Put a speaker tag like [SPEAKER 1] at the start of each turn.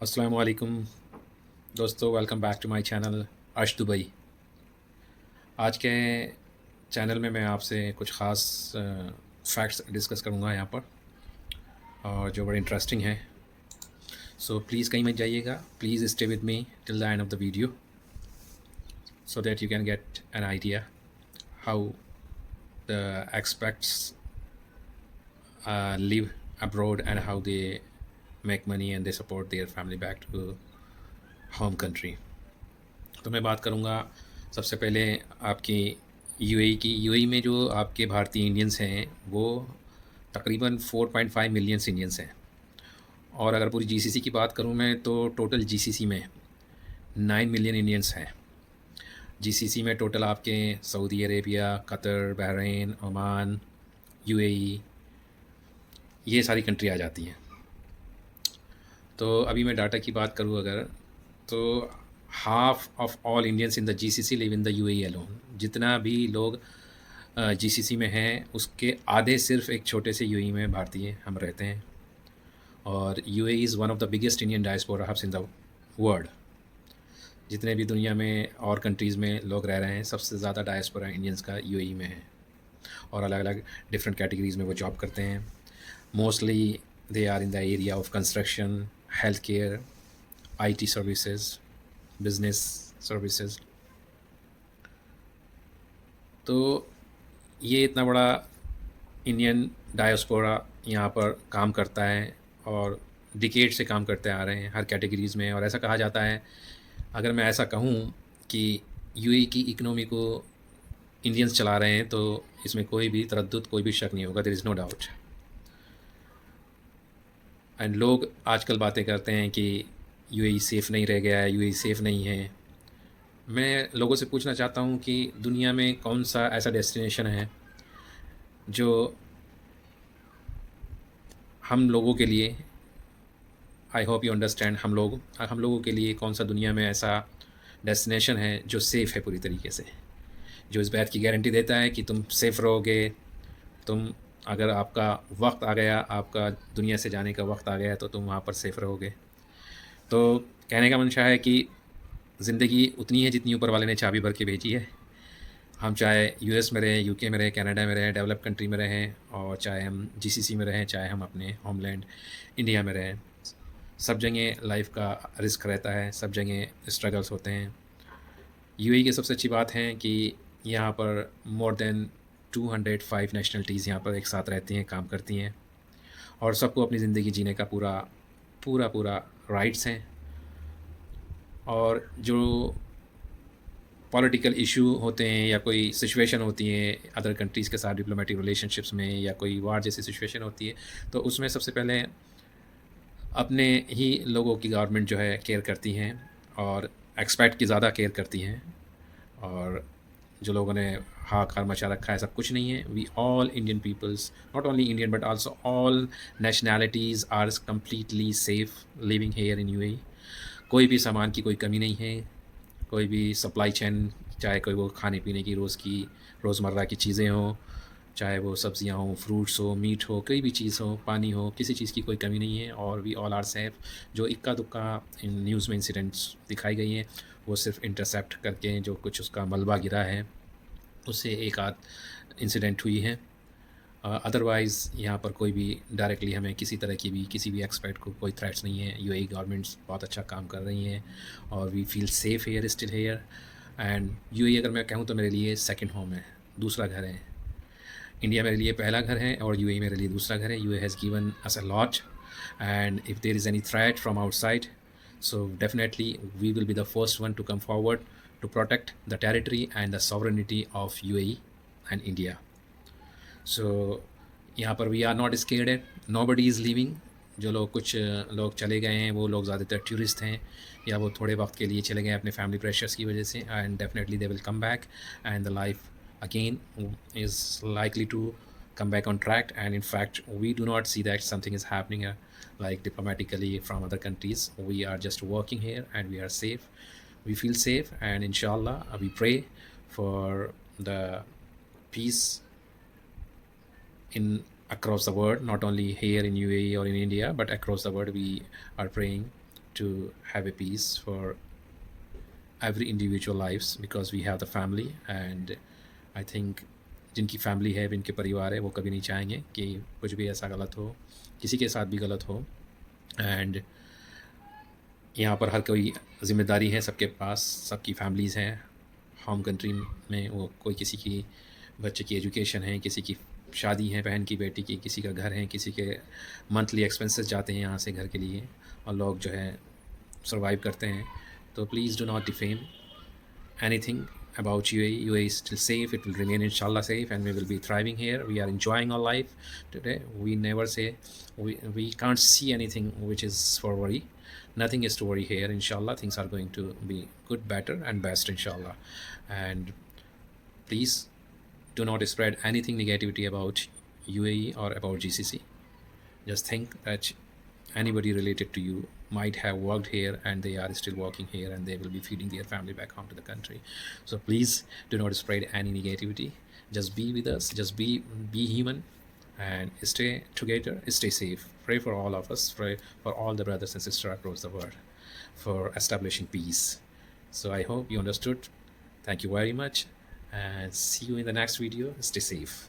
[SPEAKER 1] अस्सलाम वालेकुम दोस्तों, welcome back to my channel Arsh Dubai. आज के चैनल में मैं आपसे कुछ ख़ास फैक्ट्स डिस्कस करूँगा यहाँ पर, और जो बड़े इंटरेस्टिंग हैं। सो प्लीज़ कहीं मत जाइएगा, please stay with me till the end of the video so that you can get an idea how the expats live abroad and how they make money and they support their family back to home country। तो मैं बात करूँगा सबसे पहले आपकी UAE की। UAE में जो आपके भारतीय इंडियंस हैं वो तकरीबन 4.5 मिलियंस इंडियंस हैं। और अगर पूरी जीसीसी की बात करूँ मैं तो टोटल जीसीसी में 9 मिलियन इंडियंस हैं। जीसीसी में टोटल आपके Saudi Arabia, Qatar, Bahrain, Oman, UAE, ये सारी कंट्री आ जाती हैं। तो अभी मैं डाटा की बात करूँ अगर, तो half of all Indians in the GCC live in the UAE alone. जितना भी लोग जीसीसी में हैं उसके आधे सिर्फ एक छोटे से यूएई में भारतीय हम रहते हैं। और UAE is one of the biggest Indian diaspora hubs in the world. जितने भी दुनिया में और कंट्रीज़ में लोग रह रहे हैं, सबसे ज़्यादा डायस्पोरा इंडियंस का यूएई में है। और अलग अलग डिफरेंट कैटेगरीज़ में वो जॉब करते हैं। Mostly they are in the area of construction, health care, IT services, business services. तो ये इतना बड़ा इंडियन डायस्पोरा यहाँ पर काम करता है और डिकेड से काम करते आ रहे हैं हर कैटेगरीज़ में। और ऐसा कहा जाता है, अगर मैं ऐसा कहूँ कि यूएई की इकनॉमी को इंडियंस चला रहे हैं तो इसमें कोई भी तरद्दुद, कोई भी शक नहीं होगा, there is no doubt. And लोग आजकल बातें करते हैं कि यूएई सेफ़ नहीं रह गया है, यूएई सेफ़ नहीं है। मैं लोगों से पूछना चाहता हूँ कि दुनिया में कौन सा ऐसा डेस्टिनेशन है जो हम लोगों के लिए, आई होप यू अंडरस्टैंड, हम लोगों के लिए कौन सा दुनिया में ऐसा डेस्टिनेशन है जो सेफ़ है पूरी तरीके से, जो इस बात की गारंटी देता है कि तुम सेफ़ रहोगे। तुम, अगर आपका वक्त आ गया, आपका दुनिया से जाने का वक्त आ गया, तो तुम वहाँ पर सेफ़ रहोगे। तो कहने का मंशा है कि ज़िंदगी उतनी है जितनी ऊपर वाले ने चाबी भर के भेजी है। हम चाहे यूएस में रहें, यूके में रहें, कनाडा में रहें, डेवलप कंट्री में रहें, और चाहे हम जीसीसी में रहें, चाहे हम अपने होमलैंड इंडिया में रहें, सब जगह लाइफ का रिस्क रहता है, सब जगह स्ट्रगल्स होते हैं। यूएई की सबसे अच्छी बात है कि यहाँ पर मोर देन 205 नेशनलिटीज़ यहाँ पर एक साथ रहती हैं, काम करती हैं, और सबको अपनी ज़िंदगी जीने का पूरा पूरा पूरा राइट्स हैं। और जो पॉलिटिकल इशू होते हैं या कोई सिचुएशन होती है अदर कंट्रीज़ के साथ डिप्लोमेटिक रिलेशनशिप्स में, या कोई वार जैसी सिचुएशन होती है, तो उसमें सबसे पहले अपने ही लोगों की गवर्नमेंट जो है केयर करती हैं, और एक्सपेक्ट की ज़्यादा केयर करती हैं। और जो लोगों ने हाहाकार मचा रखा है, सब कुछ नहीं है। We all Indian peoples, not only Indian but also all nationalities are completely safe living here in UAE. कोई भी सामान की कोई कमी नहीं है, कोई भी सप्लाई चेन, चाहे कोई वो खाने पीने की रोज़ की रोज़मर्रा की चीज़ें हों, चाहे वो सब्ज़ियाँ हों, फ्रूट्स हो, मीट हो, कोई भी चीज़ हो, पानी हो, किसी चीज़ की कोई कमी नहीं है। और वी ऑल आर सेफ। जो इक्का दुक्का इन न्यूज़ में इंसिडेंट्स दिखाई गई हैं, वो सिर्फ इंटरसेप्ट करके जो कुछ उसका मलबा गिरा है उससे एक आध इंसिडेंट हुई है। अदरवाइज़ यहाँ पर कोई भी डायरेक्टली हमें किसी तरह की भी, किसी भी एक्सपर्ट को कोई थ्रेट्स नहीं है। यूएई गवर्नमेंट्स बहुत अच्छा काम कर रही हैं और we feel safe here, still here. And UAE अगर मैं कहूँ तो मेरे लिए सेकंड होम है, दूसरा घर है। इंडिया मेरे लिए पहला घर है और यूएई मेरे लिए दूसरा घर है। UAE has given us a lot, and if there is any threat from outside, so definitely we will be the first one to come forward to protect the territory and the sovereignty of UAE and India. So यहाँ पर we are not scared, nobody is living. जो लोग, कुछ लोग चले गए हैं, वो लोग ज़्यादातर टूरिस्ट हैं, या वो थोड़े वक्त के लिए चले गए अपने फैमिली प्रेशर्स की वजह से, and definitely they will come back and the life again is likely to come back on track. And in fact we do not see that something is happening like diplomatically from other countries. We are just working here and we are safe, we feel safe, and inshallah we pray for the peace in across the world, not only here in UAE or in India, but across the world we are praying to have a peace for every individual lives, because we have the family, and I think जिनकी family है, जिनके परिवार है, वो कभी नहीं चाहेंगे कि कुछ भी ऐसा गलत हो, किसी के साथ भी गलत हो। एंड यहाँ पर हर कोई ज़िम्मेदारी है सबके पास, सबकी फैमिलीज़ हैं होम कंट्री में। वो कोई किसी की बच्चे की एजुकेशन है, किसी की शादी है बहन की बेटी की, किसी का घर है, किसी के मंथली एक्सपेंसेस जाते हैं यहाँ से घर के लिए, और लोग जो है सर्वाइव करते हैं। तो please do not defame anything about UAE. UAE is still safe. It will remain inshallah safe, and we will be thriving here. We are enjoying our life today. We never say we can't see anything which is for worry. Nothing is to worry here. Inshallah, things are going to be good, better, and best. Inshallah, and please do not spread anything negativity about UAE or about GCC. Just think that anybody related to you might have worked here and they are still working here, and they will be feeding their family back home to the country. So please do not spread any negativity. Just be with us, just be human, and stay together, stay safe. Pray for all of us, pray for all the brothers and sisters across the world for establishing peace. So I hope you understood. Thank you very much, and see you in the next video. Stay safe.